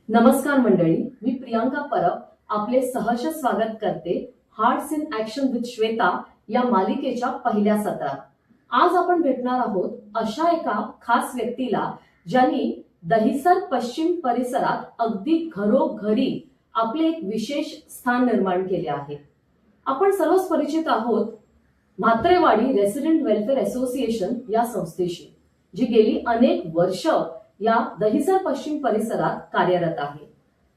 नमस्कार मंडळी, मी प्रियांका परब आपले सहर्ष स्वागत करते hearts in action with Shweta या मालिकेच्या पहिल्या सत्रात. आज आपण भेटणार आहोत अशा एका खास व्यक्तीला ज्यांनी दहिसर पश्चिम परिसरात अगदी घरोघरी आपले एक विशेष स्थान निर्माण केले आहे. आपण सर्वच परिचित आहोत म्हात्रेवाडी रेसिडेंट वेलफेअर असोसिएशन या संस्थेशी, जी गेली अनेक वर्ष या दहिसर पश्चिम परिसरात कार्यरत आहे.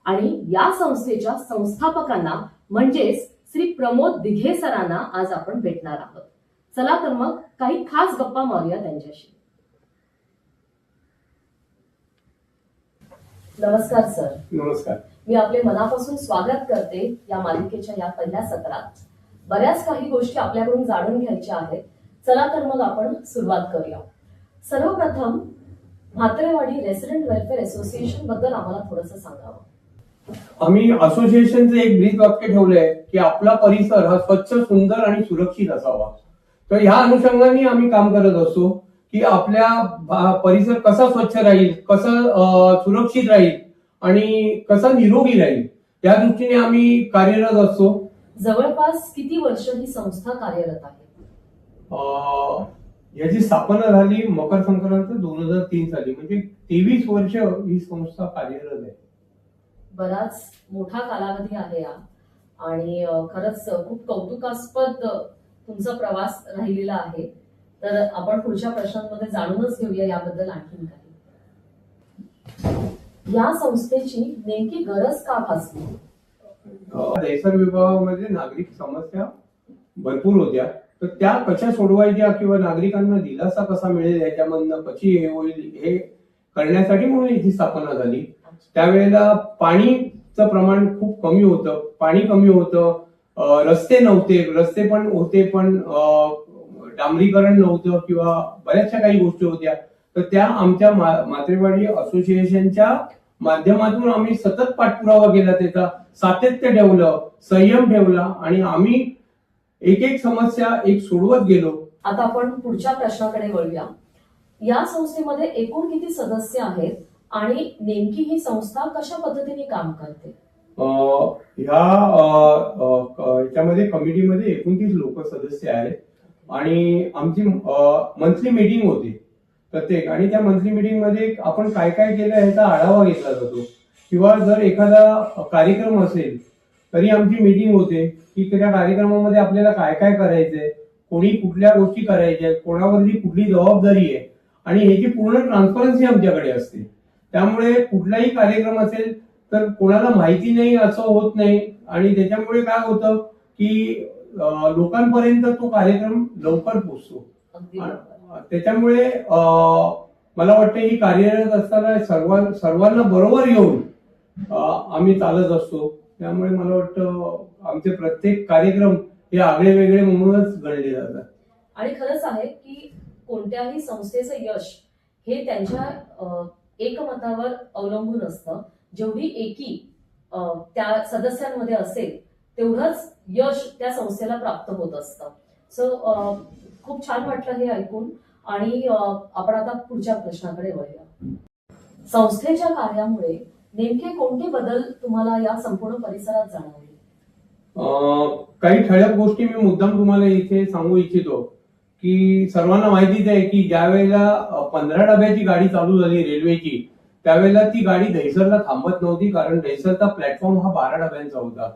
आणि या संस्थेच्या संस्थापकांना म्हणजेच श्री प्रमोद दिघे सरांना आज आपण भेटणार आहोत. चला तर मग काही खास गप्पा मारूया त्यांच्याशी. नमस्कार सर. नमस्कार. मी आपले मनापासून स्वागत करते या मालिकेच्या या पहिल्या सत्रात. बऱ्याच काही गोष्टी आपल्याकडून जाणून घ्यायच्या आहेत. चला तर मग आपण सुरुवात करूया. सर्वप्रथम म्हात्रेवाडी रेसिडेंट वेलफेअर असोसिएशन बद्दल आम्हाला थोडंसं सांगावं. आम्ही असोसिएशनचं एक ब्रीद वाक्य ठेवलंय की आपला परिसर हा स्वच्छ, सुंदर आणि सुरक्षित असावा. तर ह्या अनुषंगाने आम्ही काम करत असतो की आपल्या परिसर कसा स्वच्छ राहील, कसा सुरक्षित राहील आणि कसा निरोगी राहील या दृष्टीने आम्ही कार्यरत असतो. जवळपास किती वर्ष ही संस्था कार्यरत आहे? याची स्थापना झाली मकर संक्रांत 2003 साली, म्हणजे 23 वर्ष ही संस्था कार्यरत आहे. बराच मोठा कालावधी आहे हा. आणि खरंच खूप कौतुकास्पद तुमचा प्रवास राहिलेला आहे. तर आपण पुढच्या प्रश्नांमध्ये जाणूनच घेऊया याबद्दल आणखीन काही. या संस्थेची नेमकी गरज का भासली? दहिसर विभागामध्ये नागरिक समस्या भरपूर होत्या, तर त्या कशा सोडवायच्या किंवा नागरिकांना दिलासा कसा मिळेल याच्यामधनं कशी हे होईल हे करण्यासाठी म्हणून याची स्थापना झाली. त्यावेळेला पाणीचं प्रमाण खूप कमी होतं, पाणी कमी होतं, रस्ते नव्हते, रस्ते पण होते पण डांबरीकरण नव्हतं किंवा बऱ्याचशा काही गोष्टी होत्या. तर त्या आमच्या म्हात्रेवाडी असोसिएशनच्या माध्यमातून आम्ही सतत पाठपुरावा केला, त्याचा सातत्य ठेवलं, संयम ठेवला आणि आम्ही एक एक समस्या एक सोडवत गेलो. आता आपण पुढच्या प्रश्नाकडे वळूया. या संस्थेमध्ये एकूण किती सदस्य आहेत आणि नेमकी ही संस्था कशा पद्धतीने काम करते? याच्यामध्ये कमिटीमध्ये 29 लोक सदस्य आहेत आणि आमची मंथली मीटिंग होते प्रत्येक, आणि त्या मंथली मीटिंग मध्ये आपण काय काय केलं ह्याचा आढावा घेतला जातो. किंवा जर एखादा कार्यक्रम असेल तरी आमची मीटिंग होते की त्या कार्यक्रमामध्ये आपल्याला काय काय करायचंय, कोणी कुठल्या गोष्टी करायच्या, कोणावरची कुठली जबाबदारी आहे, आणि ह्याची पूर्ण ट्रान्सपरन्सी आमच्याकडे असते. त्यामुळे कुठलाही कार्यक्रम असेल तर कोणाला माहिती नाही असं होत नाही, आणि त्याच्यामुळे काय होतं की लोकांपर्यंत तो कार्यक्रम लवकर पोहोचतो. त्याच्यामुळे मला वाटतं ही कार्यरत असताना सर्वांना बरोबर घेऊन आम्ही चालत असतो. त्यामुळे मला वाटतं आमचे प्रत्येक कार्यक्रम हे आगळे वेगळे म्हणूनच गणले जातात. आणि खरंच आहे की कोणत्याही संस्थेचं यश हे त्यांच्या एकमतावर अवलंबून असतं. जेवढी एकी त्या सदस्यांमध्ये असेल तेवढंच यश त्या संस्थेला प्राप्त होत असतं. सो खूप छान वाटलं हे ऐकून. आणि आपण आता पुढच्या प्रश्नाकडे वळूया. संस्थेच्या कार्यामुळे नेमके कोणते बदल तुम्हाला या संपूर्ण परिसरात जाणवले? काही ठळक गोष्टी मी मुद्दाम तुम्हाला इथे सांगू इच्छितो की सर्वांना माहितीच आहे की ज्या वेळेला 15 डब्याची गाडी चालू झाली रेल्वेची, त्यावेळेला ती गाडी दहिसरला थांबत नव्हती, कारण दहिसरचा प्लॅटफॉर्म हा 12 डब्यांचा होता.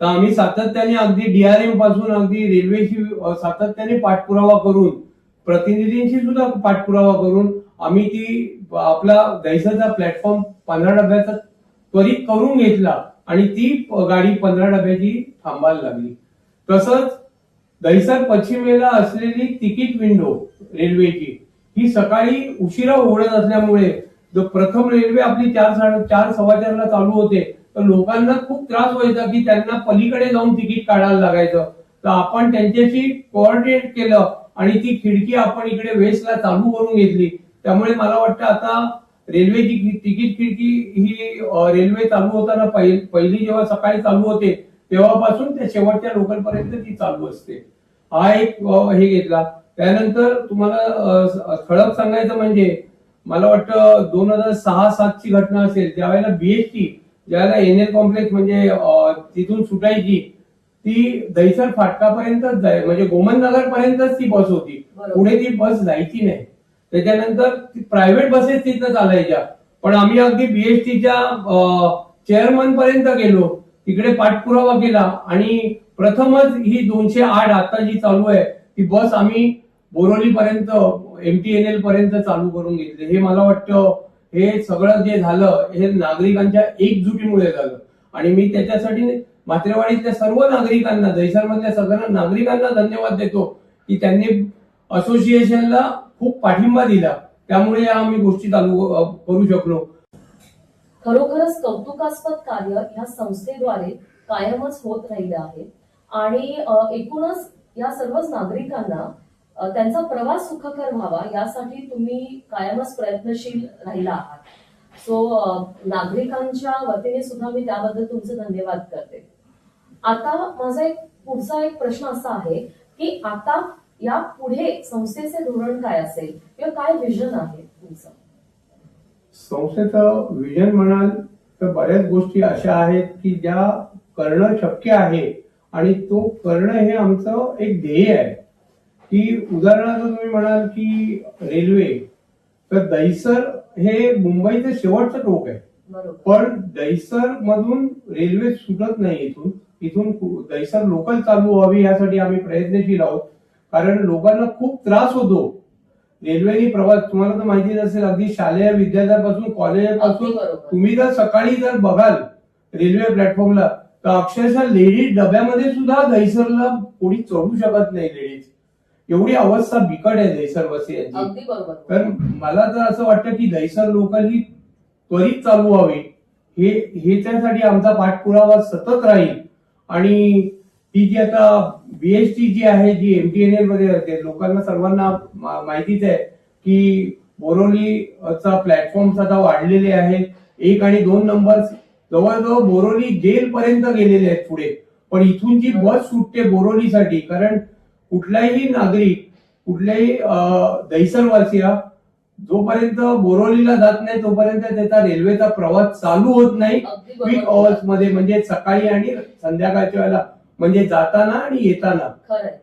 तर आम्ही सातत्याने अगदी DRM पासून अगदी रेल्वेशी सातत्याने पाठपुरावा करून, प्रतिनिधींशी सुद्धा पाठपुरावा करून आम्ही ती आपला दहिसरचा प्लॅटफॉर्म 15 डब्याचा त्वरित करून घेतला आणि ती गाडी 15 डब्याची थांबायला लागली. तसंच दहिसर पश्चिमेला असलेली तिकीट विंडो रेल्वेची ही सकाळी उशिरा उघडत असल्यामुळे जो प्रथम रेल्वे आपली 4 सव्वा 4 ला चालू होते, तर लोकांना खूप त्रास व्हायचा की त्यांना पलीकडे जाऊन तिकीट काढायला लागायचं. तर आपण त्यांच्याशी कोऑर्डिनेट केलं आणि ती खिडकी आपण इकडे वेस्टला चालू करून घेतली. त्यामुळे मला वाटतं आता रेल्वेची तिकीट खिडकी ही रेल्वे चालू होताना पहिली जेव्हा सकाळी चालू होते तेव्हापासून ते शेवटच्या लोकलपर्यंत ती चालू असते. हा एक हे घेतला. त्यानंतर तुम्हाला ठळक सांगायचं म्हणजे मला वाटतं 2006-07 ची घटना असेल, त्यावेळेला बीएसटी ज्यावेळेला एनएल कॉम्प्लेक्स म्हणजे तिथून सुटायची ती दहिसर फाटकापर्यंतच जाय, म्हणजे गोमन नगर पर्यंतच ती बस होती, बरोबर. पुढे ती बस जायची नाही. त्याच्यानंतर प्रायव्हेट बसेस तिथं चालायच्या, पण आम्ही अगदी बीएसटीच्या चेअरमन पर्यंत गेलो, तिकडे पाठपुरावा केला आणि प्रथमच ही 208 आता जी चालू आहे ती बस आम्ही बोरोली पर्यंत MTNL पर्यंत चालू करून घेतले. हे मला वाटतं हे सगळं जे झालं हे नागरिकांच्या एकजुटीमुळे झालं आणि मी त्याच्यासाठी मात्रेवाडीतल्या सर्व नागरिकांना, दहिसरमधल्या सगळ्या नागरिकांना धन्यवाद देतो की त्यांनी असोसिएशनला खूप पाठिंबा दिला, त्यामुळे या आम्ही गोष्टी चालू करू शकलो. खरोखरच कौतुकास्पद कार्य या संस्थेद्वारे कायमच होत राहिलं आहे आणि एकूणच या सर्वच नागरिकांना त्यांचा प्रवास सुखकर व्हावा यासाठी तुम्ही कायमच प्रयत्नशील राहिला आहात. सो नागरिकांच्या वतीने सुद्धा मी त्याबद्दल तुमचे धन्यवाद करते. आता माझा पुढचा एक प्रश्न असा आहे की आता या पुढे संस्थेचे धोरण काय असेल किंवा काय विजन आहे तुमचं? संस्थेचं विजन म्हणाल तर बऱ्याच गोष्टी अशा आहेत की ज्या करणं शक्य आहे आणि तो करणं हे आमचं एक ध्येय आहे. की उदाहरणार्थ तुम्ही म्हणाल की रेल्वे, तर दहिसर हे मुंबईचं शेवटचं टोक आहे, पण दहिसर मधून रेल्वे सुटत नाही. इथून दहिसर लोकल चालू व्हावी यासाठी आम्ही प्रयत्नशील आहोत, कारण लोकांना खूप त्रास होतो रेल्वेनी प्रवास. तुम्हाला तर माहितीच असेल, अगदी शालेय विद्यार्थ्यापासून कॉलेजपासून तुम्ही जर सकाळी जर बघाल रेल्वे प्लॅटफॉर्मला तर अक्षरशः लेडीज डब्यामध्ये सुद्धा दहिसरला कोणी चढू शकत नाही. लेडीज एवढी अवस्था बिकट आहे दहिसर वासियांची. तर मला तर असं वाटतं की दहिसर लोकल ही त्वरित चालू व्हावी, हे त्यासाठी आमचा पाठपुरावा सतत राहील. आणि ती जी आता बीएसटी जी आहे जी MTNL मध्ये असते, लोकांना सर्वांना माहितीच आहे की बोरोलीचा प्लॅटफॉर्म आता वाढलेले आहेत. 1 आणि 2 नंबर जवळजवळ बोरोली जेल पर्यंत गेलेले आहेत पुढे. पण इथून जी बस सुटते बोरोलीसाठी, कारण कुठलाही नागरिक, कुठल्याही दहिसरवासिया जोपर्यंत बोरोलीला जात नाही तोपर्यंत त्याचा रेल्वेचा प्रवास चालू होत नाही क्विक अवर्स मध्ये, म्हणजे सकाळी आणि संध्याकाळच्या वेळेला, म्हणजे जाताना आणि येताना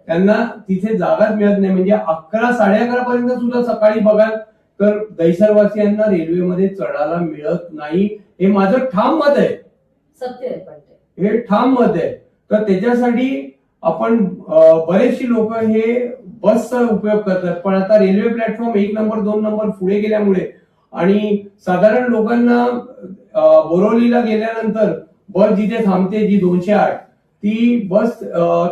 त्यांना तिथे जागाच मिळत नाही. म्हणजे 11-11:30 पर्यंत सुद्धा सकाळी बघाल तर दहिसरवासियांना रेल्वेमध्ये चढायला मिळत नाही. हे माझं ठाम मत आहे, सत्य आहे, पण हे ठाम मत आहे. तर त्याच्यासाठी आपण बरेचशी लोक हे बसचा उपयोग करतात, पण आता रेल्वे प्लॅटफॉर्म 1 नंबर 2 नंबर पुढे गेल्यामुळे आणि साधारण लोकांना बोरोलीला गेल्यानंतर बस जिथे थांबते जी 208 ती बस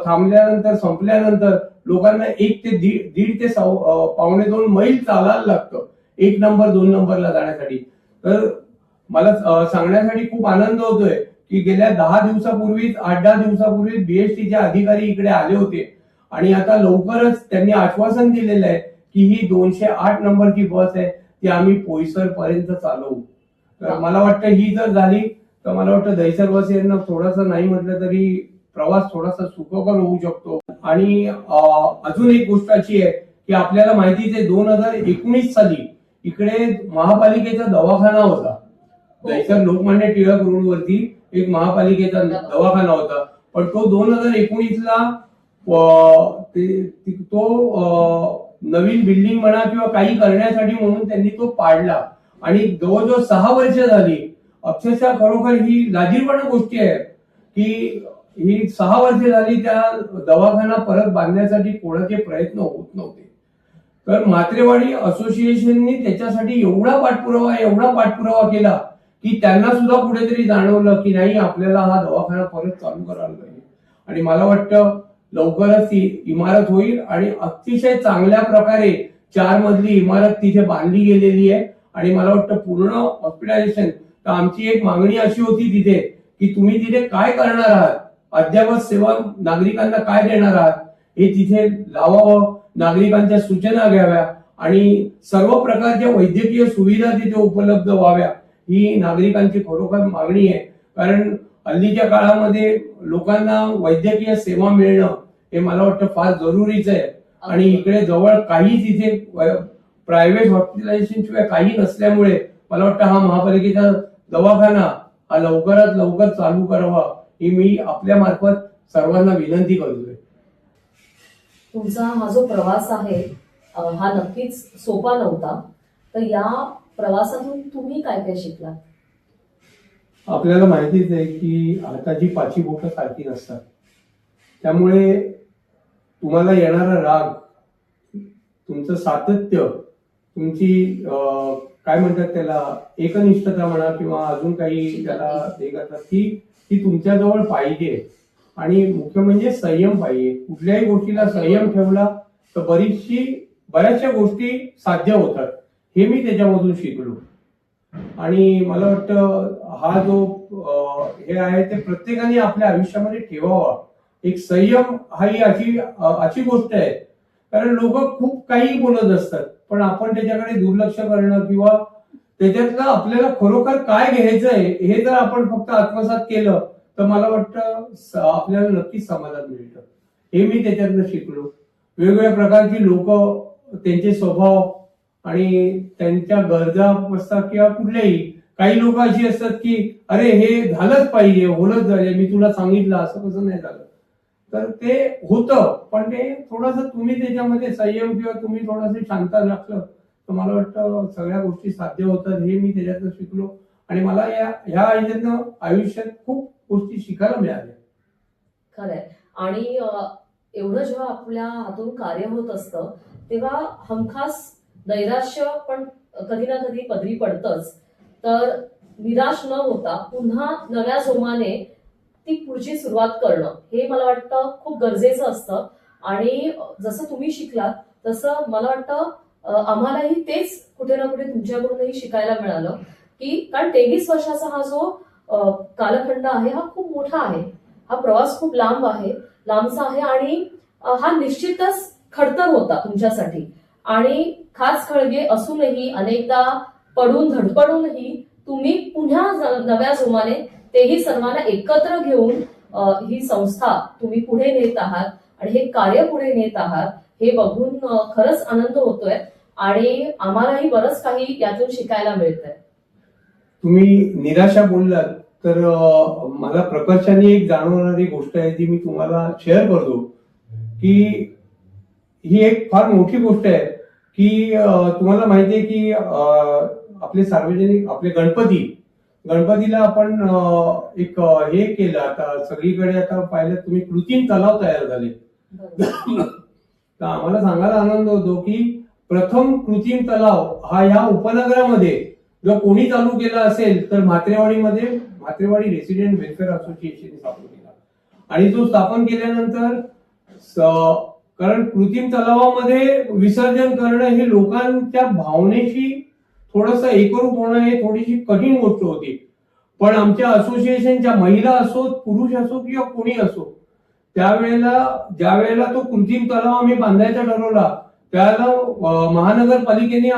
थांबल्यानंतर संपल्यानंतर लोकांना 1 ते 1.5 ते 1.25 मैल चालायला लागतं 1 नंबर 2 नंबरला जाण्यासाठी. तर मला सांगण्यासाठी खूप आनंद होतोय की गेल्या 10 दिवसापूर्वीच 8-10 दिवसापूर्वी बीएसटीचे अधिकारी इकडे आले होते आणि आता लवकरच त्यांनी आश्वासन दिलेलं आहे की ही 208 नंबरची बस आहे ती आम्ही पोईसर पर्यंत चालवू. तर मला वाटतं ही जर झाली तर मला वाटतं दहिसरवासियांना थोडासा नाही म्हटलं तरी प्रवास थोडासा सुखकर होऊ शकतो. आणि अजून एक गोष्ट अशी आहे की आपल्याला माहितीच आहे 2019 साली इकडे महापालिकेचा दवाखाना होता. दहिसर लोकमान्य टिळक रोडवरती एक महापालिकेचा दवाखाना होता, पण तो 2019ला तो नवीन बिल्डिंग म्हणा किंवा काही करण्यासाठी म्हणून त्यांनी तो पाडला आणि जवळजवळ 6 वर्ष झाली. अक्षरशः खरोखर ही लाजिरवाणी गोष्टी आहे की ही 6 वर्ष झाली त्या दवाखाना परत बांधण्यासाठी कोणाचे प्रयत्न होत नव्हते. तर मात्रेवाडी असोसिएशनने त्याच्यासाठी एवढा पाठपुरावा केला की त्यांना सुद्धा कुठेतरी जाणवलं की नाही आपल्याला हा दवाखाना परत चालू करायला पाहिजे. आणि मला वाटतं लवकरच ती इमारत होईल आणि अतिशय चांगल्या प्रकारे 4 मजली इमारत तिथे बांधली गेलेली आहे. आणि मला वाटतं पूर्ण हॉस्पिटलायझेशन, तर आमची एक मागणी अशी होती तिथे की तुम्ही तिथे काय करणार आहात, अद्ययावत सेवा नागरिकांना काय देणार आहात हे तिथे लावावं, नागरिकांच्या सूचना घ्याव्या आणि सर्व प्रकारच्या वैद्यकीय सुविधा तिथे उपलब्ध व्हाव्या ही नागरिकांची खरोखर मागणी आहे. कारण हल्लीच्या काळामध्ये लोकांना वैद्यकीय सेवा मिळणं हे मला वाटतं फार जरुरीच आहे. आणि इकडे जवळ काहीच इथे प्रायव्हेट हॉस्पिटलायझेशन शिवाय काही नसल्यामुळे मला वाटतं हा महापालिकेचा दवाखाना हा लवकरात लवकर चालू करावा ही मी आपल्या मार्फत सर्वांना विनंती करतोय. तुमचा हा जो प्रवास आहे हा नक्कीच सोपा नव्हता. तर या प्रवासातून तुम्ही काय काय शिकलात? आपल्याला माहितीच आहे की हाताची पाची बोटं सारखी नसतात. त्यामुळे तुम्हाला येणारा राग, तुमचं सातत्य, तुमची काय म्हणतात त्याला एकनिष्ठता म्हणा किंवा अजून काही त्याला हे करतात ती तुमच्याजवळ पाहिजे. आणि मुख्य म्हणजे संयम पाहिजे. कुठल्याही गोष्टीला संयम ठेवला तर बऱ्याचशा गोष्टी साध्य होतात. हे मी त्याच्यामधून शिकलो. आणि मला वाटतं हा जो हे आहे ते प्रत्येकाने आपल्या आयुष्यामध्ये ठेवावा. एक संयम ही अशी गोष्ट आहे, कारण लोक खूप काही बोलत असतात पण आपण त्याच्याकडे दुर्लक्ष करणं किंवा त्याच्यातलं आपल्याला खरोखर काय घ्यायचंय हे जर आपण फक्त आत्मसात केलं तर मला वाटतं आपल्याला नक्कीच समाधान मिळतं. हे मी त्याच्यातनं शिकलो. वेगवेगळ्या प्रकारची लोक, त्यांचे स्वभाव आणि त्यांच्या गरजा असतात किंवा कुठल्याही काही लोक अशी असतात की अरे हे झालंच पाहिजे, होलच झाले, मी तुला सांगितलं असं कसं नाही झालं. तर ते होतं पण ते थोडंसं तुम्ही त्याच्यामध्ये संयम किंवा तुम्ही थोडंसं शांत राखलं तर मला वाटतं सगळ्या गोष्टी साध्य होतात. हे मी त्याच्यातनं शिकलो आणि मला ह्या आयुष्यात खूप गोष्टी शिकायला मिळाल्या. खरंय. आणि एवढं जेव्हा आपल्या हातून कार्य होत असतं तेव्हा हमखास नैराश्य पण कधी ना कधी पदरी पडतंच. तर निराश न होता पुन्हा नव्या जोमाने ती पुढची सुरुवात करणं हे मला वाटतं खूप गरजेचं असतं. आणि जसं तुम्ही शिकलात तसं मला वाटतं आम्हालाही तेच कुठे ना कुठे तुमच्याकडूनही शिकायला मिळालं की कारण 23 वर्षाचा हा जो कालखंड आहे हा खूप मोठा आहे. हा प्रवास खूप लांबचा आहे आणि हा निश्चितच खडतर होता तुमच्यासाठी. आणि खास खळगे असूनही अनेकदा पडून धडपडूनही तुम्ही पुन्हा नव्या जोमाने तेही सर्वांना एकत्र घेऊन ही संस्था तुम्ही पुढे नेत आहात आणि हे कार्य पुढे नेत आहात हे बघून खरंच आनंद होतोय आणि आम्हालाही बरंच काही यातून शिकायला मिळतंय. तुम्ही निराशा बोललात तर मला प्रकर्षाने एक जाणवणारी गोष्ट आहे जी मी तुम्हाला शेअर करतो की ही एक फार मोठी गोष्ट आहे की तुम्हाला माहितीये की आपले सार्वजनिक आपले गणपतीला आपण एक हे केलं. आता सगळीकडे आता पाहिलं तुम्ही कृत्रिम तलाव तयार झाले. तर आम्हाला सांगायला आनंद होतो की प्रथम कृत्रिम तलाव हा या उपनगरामध्ये जर कोणी चालू केला असेल तर म्हात्रेवाडी रेसिडेंट वेलफेअर असोसिएशन स्थापन केला. आणि तो स्थापन केल्यानंतर कारण कृत्रिम तलावामध्ये विसर्जन करणं हे लोकांच्या भावनेशी थोडंसं एकरूप होणं हे थोडीशी कठीण गोष्ट होती. पण आमच्या असोसिएशनच्या महिला असो, पुरुष असो किंवा कोणी असो, ज्या वेळेला तो कृत्रिम तलाव आम्ही बांधायचा ठरवला त्यावेळेला महानगरपालिकेने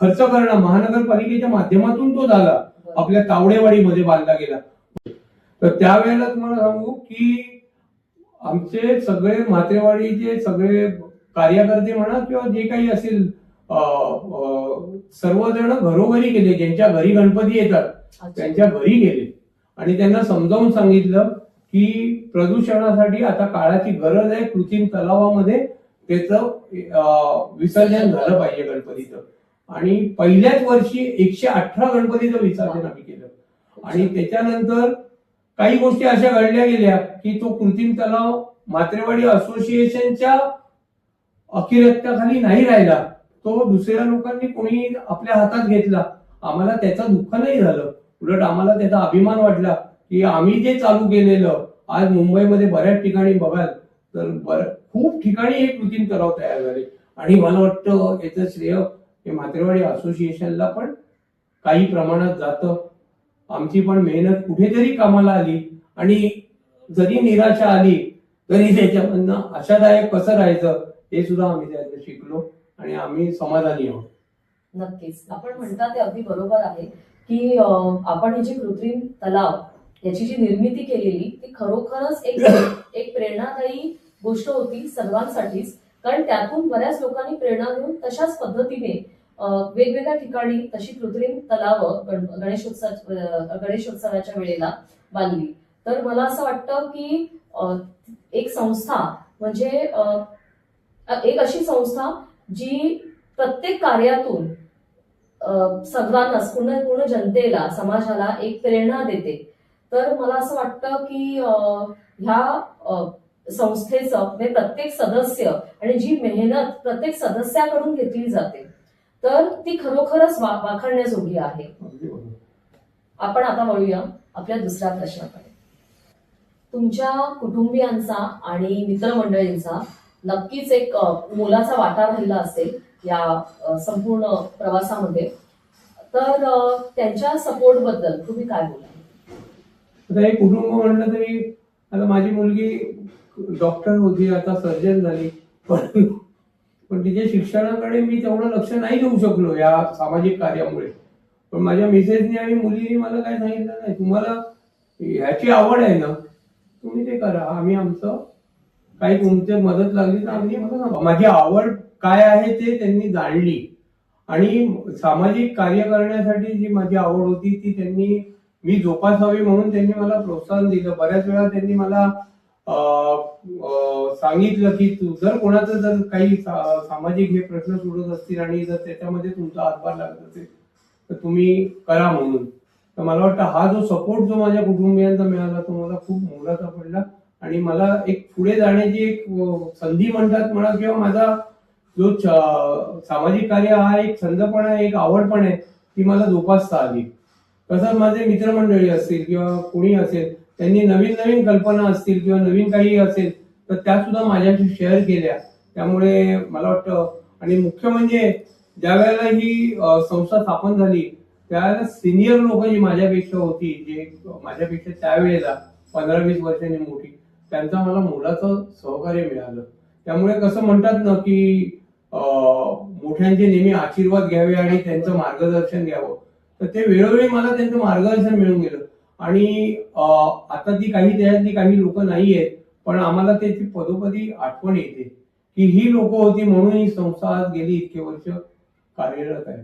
खर्च करणं महानगरपालिकेच्या माध्यमातून तो झाला. आपल्या तावडेवाडीमध्ये बांधला गेला. तर त्यावेळेला तुम्हाला सांगू की आमचे सगळे म्हात्रेवाडीचे सगळे कार्यकर्ते म्हणा किंवा जे काही असेल सर्वजण घरोघरी गेले. ज्यांच्या घरी गणपती येतात त्यांच्या घरी गेले आणि त्यांना समजावून सांगितलं की प्रदूषणासाठी आता काळाची गरज आहे. कृत्रिम तलावामध्ये त्याचं विसर्जन झालं पाहिजे गणपतीचं. आणि पहिल्याच वर्षी 118 गणपतीचं विसर्जन आम्ही केलं. आणि त्याच्यानंतर काही गोष्टी अशा घडल्या गेल्या की तो कृत्रिम तलाव म्हात्रेवाडी असोसिएशनच्या अखिरत्याखाली नाही राहिला. तो दुसऱ्या लोकांनी कोणी आपल्या हातात घेतला. आम्हाला त्याचं दुःख नाही झालं, उलट आम्हाला त्याचा अभिमान वाटला की आम्ही जे चालू केलेलं आज मुंबईमध्ये बऱ्याच ठिकाणी बघाल तर खूप ठिकाणी हे कृत्रिम तलाव तयार झाले. आणि मला वाटतं याचं श्रेय हे म्हात्रेवाडी असोसिएशनला पण काही प्रमाणात जातं. आमची पण मेहनत कुठेतरी कामाला आली आणि जरी निराशा आली तरी त्याच्यामधनं आशादायक कसं राहायचं हे सुद्धा आम्ही त्यातनं शिकलो आणि आम्ही समाधानी आहोत. नक्कीच आपण म्हणता ते अगदी बरोबर आहे की आपण हे जे कृत्रिम तलाव याची जी निर्मिती केलेली ती खरोखरच एक प्रेरणादायी गोष्ट होती सर्वांसाठीच. कारण त्यातून बऱ्याच लोकांनी प्रेरणा घेऊन तशाच पद्धतीने वेगवेगळ्या ठिकाणी तशी कृत्रिम तलावं गणेशोत्सवाच्या वेळेला बांधली. तर मला असं वाटतं की एक संस्था म्हणजे एक अशी संस्था जी प्रत्येक कार्यातून सर्वांनाच पूर्ण जनतेला समाजाला एक प्रेरणा देते. तर मला असं वाटतं की ह्या संस्थेचं म्हणजे प्रत्येक सदस्य आणि जी मेहनत प्रत्येक सदस्याकडून घेतली जाते तर ती खरोखरच वाखाणण्याजोगी आहे. आपण आता वळूया आपल्या दुसऱ्या प्रश्नाकडे. तुमच्या कुटुंबियांचा आणि मित्रमंडळींचा नक्कीच एक मोलाचा वाटा राहिला असेल या संपूर्ण प्रवासामध्ये. तर त्यांच्या सपोर्ट बद्दल तुम्ही काय बोलाल? आता हे कुटुंब म्हणलं तरी आता माझी मुलगी डॉक्टर होती, आता सर्जन झाली, पण तिच्या शिक्षणाकडे मी तेवढं लक्ष नाही देऊ शकलो या सामाजिक कार्यामुळे. पण माझ्या मिसेसनी आणि मुलीने मला काय सांगितलं, नाही तुम्हाला ह्याची आवड आहे ना, तुम्ही ते करा, आम्ही आमचं काही तुमची मदत लागली तर आम्ही मला. माझी आवड काय आहे ते त्यांनी जाणली आणि सामाजिक कार्य करण्यासाठी जी माझी आवड होती ती त्यांनी मी जोपासावी म्हणून त्यांनी मला प्रोत्साहन दिलं. बऱ्याच वेळा त्यांनी मला सांगितलं की तू जर कोणाचं जर काही सामाजिक हे प्रश्न सोडत असतील आणि जर त्याच्यामध्ये तुमचा हातभार लागत असेल तर तुम्ही करा म्हणून. तर मला वाटतं हा जो सपोर्ट जो माझ्या कुटुंबियांचा मिळाला तो मला खूप मोलाचा पडला आणि मला एक पुढे जाण्याची एक संधी म्हणतात म्हणा किंवा माझा जो सामाजिक कार्य हा एक छंद पण आहे, एक आवड पण आहे, ती मला जोपासता आली. तसंच माझे मित्रमंडळी असतील किंवा कोणी असेल त्यांनी नवीन नवीन कल्पना असतील किंवा नवीन काही असेल तर त्या सुद्धा माझ्याशी शेअर केल्या. त्यामुळे मला वाटतं आणि मुख्य म्हणजे ज्या वेळेला ही संस्था स्थापन झाली त्यावेळेला सिनियर लोक जी माझ्यापेक्षा होती, जे माझ्यापेक्षा त्यावेळेला 15-20 वर्षांनी मोठी, त्यांचा मला मोलाचं सहकार्य मिळालं. त्यामुळे कसं म्हणतात ना की मोठ्यांचे नेहमी आशीर्वाद घ्यावे आणि त्यांचं मार्गदर्शन घ्यावं, तर ते वेळोवेळी मला त्यांचं मार्गदर्शन मिळून गेलं. आणि आता ती त्याच्यातली काही लोक नाही आहेत, पण आम्हाला त्याची पदोपदी आठवण येते की ही लोक होती म्हणून ही संस्था आज गेली इतके वर्ष कार्यरत आहे.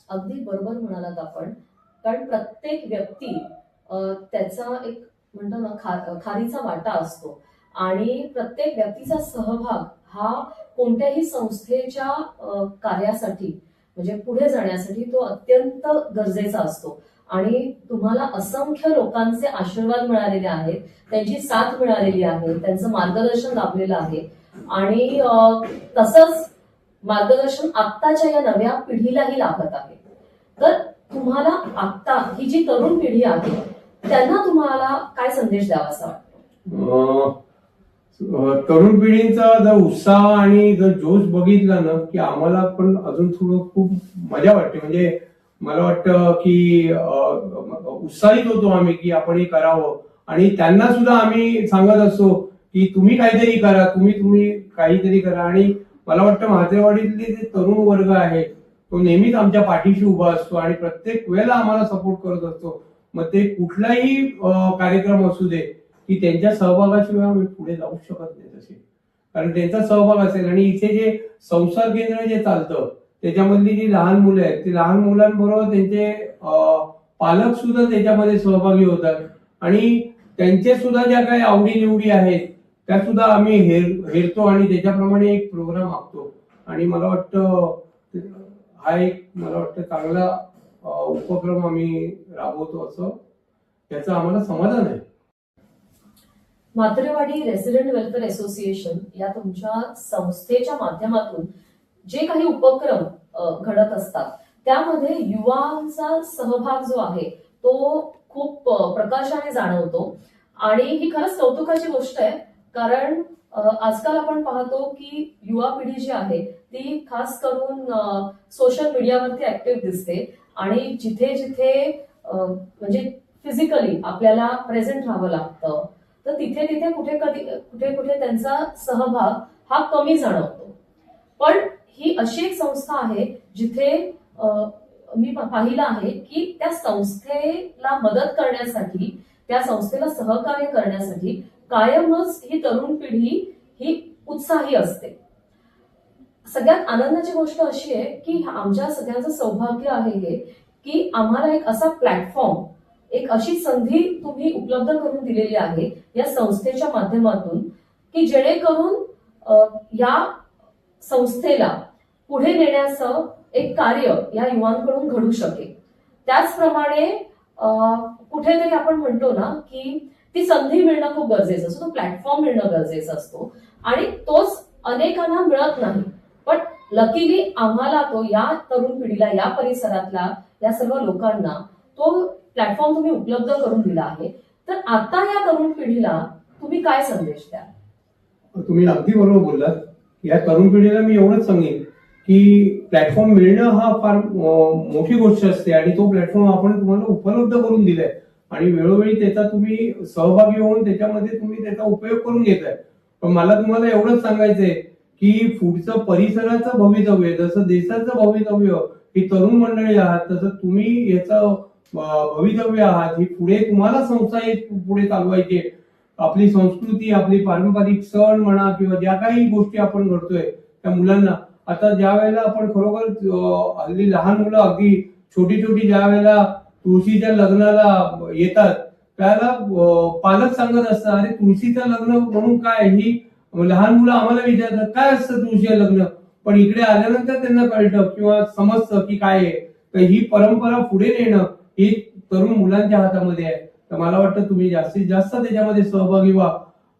अगदी बरोबर म्हणालात आपण. कारण प्रत्येक व्यक्ती त्याचा एक म्हणतो ना खारीचा वाटा असतो आणि प्रत्येक व्यक्तीचा सहभाग हा कोणत्याही संस्थेच्या कार्यासाठी म्हणजे पुढे जाण्यासाठी तो अत्यंत गरजेचा असतो. आणि तुम्हाला असंख्य लोकांचे आशीर्वाद मिळालेले आहेत, त्यांची साथ मिळालेली आहे, त्यांचं मार्गदर्शन लाभलेलं आहे आणि तसंच मार्गदर्शन आत्ताच्या या नव्या पिढीलाही लाभत आहे. तर तुम्हाला आत्ता ही जी तरुण पिढी आहे त्यांना तुम्हाला काय संदेश द्यावासा वाटतो? तरुण पिढीचा जर उत्साह आणि जर जोश बघितला ना की आम्हाला पण अजून थोडं खूप मजा वाटते. म्हणजे मला वाटतं की उत्साहित होतो आम्ही की आपण हे करावं आणि त्यांना सुद्धा आम्ही सांगत असतो की तुम्ही काहीतरी करा, तुम्ही काहीतरी करा. आणि मला वाटतं म्हात्रेवाडीतले जे तरुण वर्ग आहे तो नेहमीच आमच्या पाठीशी उभा असतो आणि प्रत्येक वेळेला आम्हाला सपोर्ट करत असतो. मग ते कुठलाही कार्यक्रम असू दे की त्यांच्या सहभागाशिवाय आम्ही पुढे जाऊ शकत नाही तसे, कारण त्यांचा सहभाग असेल. आणि इथे जे संसार केंद्र जे चालतं त्याच्यामधली जी लहान मुलं आहेत ते लहान मुलांबरोबर त्यांचे पालक सुद्धा त्याच्यामध्ये सहभागी होतात आणि त्यांचे सुद्धा ज्या काही आवडीनिवडी आहेत त्या सुद्धा आम्ही हेरतो आणि त्याच्याप्रमाणे एक प्रोग्राम आखतो. आणि मला वाटतं हा एक चांगला उपक्रम आम्ही राबवतो असं त्याचं आम्हाला समाधान आहे. म्हात्रेवाडी रेसिडेंट वेलफेअर असोसिएशन या तुमच्या संस्थेच्या माध्यमातून जे काही उपक्रम घडत असतात त्यामध्ये युवांचा सहभाग जो आहे तो खूप प्रकाशाने जाणवतो आणि ही खरंच कौतुकाची गोष्ट आहे. कारण आजकाल आपण पाहतो की युवा पिढी जी आहे ती खास करून सोशल मीडियावरती ऍक्टिव्ह दिसते आणि जिथे जिथे म्हणजे फिजिकली आपल्याला प्रेझेंट राहावं लागतं तर तिथे तिथे कुठे त्यांचा सहभाग हा कमी जाणवतो. पण ही अशी एक संस्था आहे जिथे मी पाहिलं आहे की त्या संस्थेला मदत करण्यासाठी, त्या संस्थेला सहकार्य करण्यासाठी कायमच ही तरुण पिढी ही उत्साही असते. सगळ्यात आनंदाची गोष्ट अशी आहे की आमच्या सगळ्यांचं सौभाग्य आहे हे की आम्हाला एक असा प्लॅटफॉर्म, एक अशी संधी तुम्ही उपलब्ध करून दिलेली आहे या संस्थेच्या माध्यमातून की जेणेकरून या संस्थेला पुढे नेण्याचं एक कार्य या युवांकडून घडू शकेल. त्याचप्रमाणे कुठेतरी आपण म्हणतो ना की ती संधी मिळणं खूप गरजेचं असतं, तो प्लॅटफॉर्म मिळणं गरजेचं असतो आणि तोच अनेकांना मिळत नाही. पण लकीली आम्हाला तो या तरुण पिढीला, या परिसरातल्या या सर्व लोकांना तो प्लॅटफॉर्म तुम्ही उपलब्ध करून दिला आहे. तर आता या तरुण पिढीला तुम्ही काय संदेश द्याल? तुम्ही अगदी बरोबर बोललात. या तरुण पिढीला मी एवढंच सांगेन की प्लॅटफॉर्म मिळणं हा फार मोठी गोष्ट असते आणि तो प्लॅटफॉर्म आपण तुम्हाला उपलब्ध करून दिलाय आणि वेळोवेळी त्याचा तुम्ही सहभागी होऊन त्याच्यामध्ये तुम्ही त्याचा उपयोग करून घेताय. पण मला तुम्हाला एवढंच सांगायचंय की पुढचं परिसराचं भवितव्य, जसं देशाचं भवितव्य ही तरुण मंडळी आहात, तसं तुम्ही याचं भवितव्य आहात. ही पुढे तुम्हाला संस्था पुढे चालवायची. आपली संस्कृती, आपली पारंपरिक सण म्हणा किंवा ज्या काही गोष्टी आपण घडतोय त्या मुलांना, आता ज्या वेळेला आपण खरोखर हल्ली लहान मुलं अगदी छोटी छोटी ज्या वेळेला तुळशीच्या लग्नाला येतात त्याला पालक सांगत असतात, अरे तुळशीचं लग्न म्हणून काय, ही लहान मुलं आम्हाला विचारतात काय असतं तुळशीचं लग्न. पण इकडे आल्यानंतर त्यांना कळतं किंवा समजतं की काय आहे. तर ही परंपरा पुढे नेणं ही तरुण मुलांच्या हातामध्ये आहे. तर मला वाटतं तुम्ही जास्तीत जास्त त्याच्यामध्ये सहभागी व्हा,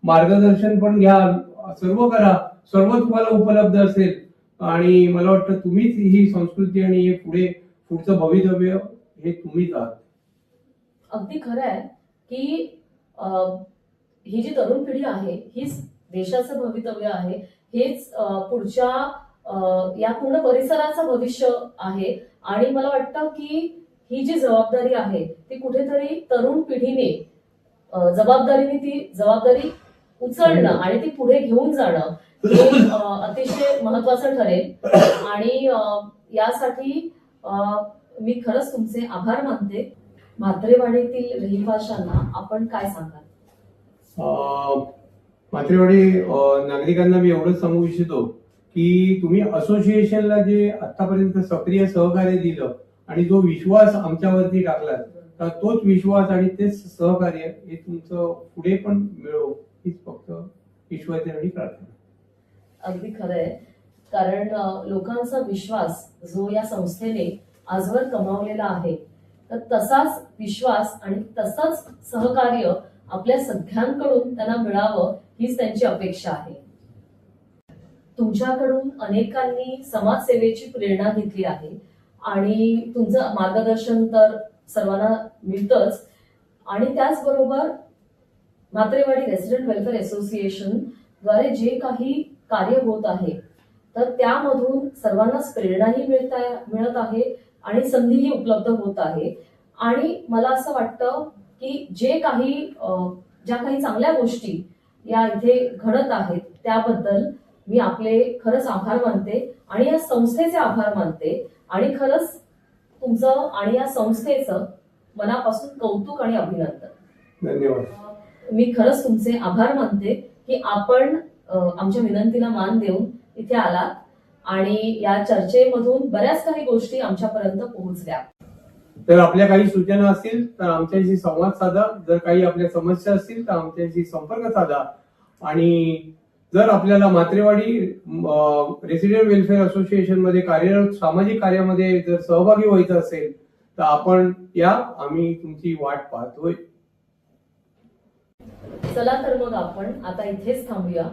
मार्गदर्शन पण घ्या, सर्व करा, सर्व तुम्हाला उपलब्ध असेल आणि मला वाटतं तुम्हीच ही संस्कृती आणि हे पुढचं भवितव्य हे तुम्हीच आहात. अगदी खरं आहे की ही जी तरुण पिढी आहे हीच देशाचं भवितव्य आहे, हेच पुढच्या या पूर्ण परिसराचं भविष्य आहे. आणि मला वाटतं की ही जी जबाबदारी आहे ती कुठेतरी तरुण पिढीने जबाबदारीने ती जबाबदारी उचलणं आणि ती पुढे घेऊन जाणं हे अतिशय महत्वाचं ठरेल. आणि यासाठी मी खरंच तुमचे आभार मानते. म्हात्रेवाडीतील रहिवाशांना आपण काय सांगाल? म्हात्रेवाडी नागरिकांना मी एवढंच सांगू इच्छितो की तुम्ही असोसिएशनला जे आतापर्यंत सक्रिय सहकार्य दिलं आणि जो विश्वास आमच्यावरती टाकला, तर तोच विश्वास आणि तेच सहकार्य हे तुमचं पुढे पण मिळो हीच फक्त ईश्वराची आणि प्रार्थना. अगदी खरं आहे. कारण लोकांचा विश्वास जो या संस्थेने आजवर कमावलेला आहे, तर तसाच विश्वास आणि तसंच सहकार्य आपल्या सगळ्यांकडून त्यांना मिळावं हीच त्यांची अपेक्षा आहे. तुमच्याकडून अनेकांनी समाजसेवेची प्रेरणा घेतली आहे आणि तुमचं मार्गदर्शन तर सर्वांना मिळतंच. आणि त्याचबरोबर म्हात्रेवाडी रेसिडेंट वेलफेअर असोसिएशन द्वारे जे काही कार्य होत आहे तर त्यामधून सर्वांनाच प्रेरणाही मिळत आहे आणि संधीही उपलब्ध होत आहे. आणि मला असं वाटतं की ज्या काही चांगल्या गोष्टी या इथे घडत आहेत त्याबद्दल मी आपले खरंच आभार मानते आणि या संस्थेचे आभार मानते. आणि खरंच तुमचं आणि या संस्थेचं मनापासून कौतुक आणि अभिनंदन. धन्यवाद. मी खरंच तुमचे आभार मानते की आपण आमच्या विनंतीला मान देऊन इथे आलात आणि या चर्चेमधून बऱ्याच काही गोष्टी आमच्यापर्यंत पोहोचल्या. तर आपल्या काही सूचना असतील तर आमच्याशी संवाद साधा. जर काही आपल्या समस्या असतील तर आमच्याशी संपर्क साधा. आणि जर आपल्याला म्हात्रेवाडी रेसिडेंट वेलफेअर असोसिएशन मध्ये कार्यरत सामाजिक कार्यामध्ये जर सहभागी व्हायचं असेल तर आपण या, आम्ही तुमची वाट पाहतोय. चला तर मग आपण आता इथेच थांबूया.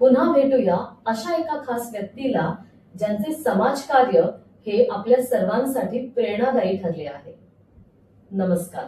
पुन्हा भेटूया अशा एका खास व्यक्तीला ज्यांचे समाजकार्य हे आपल्या सर्वांसाठी प्रेरणादायी ठरले आहे. नमस्कार.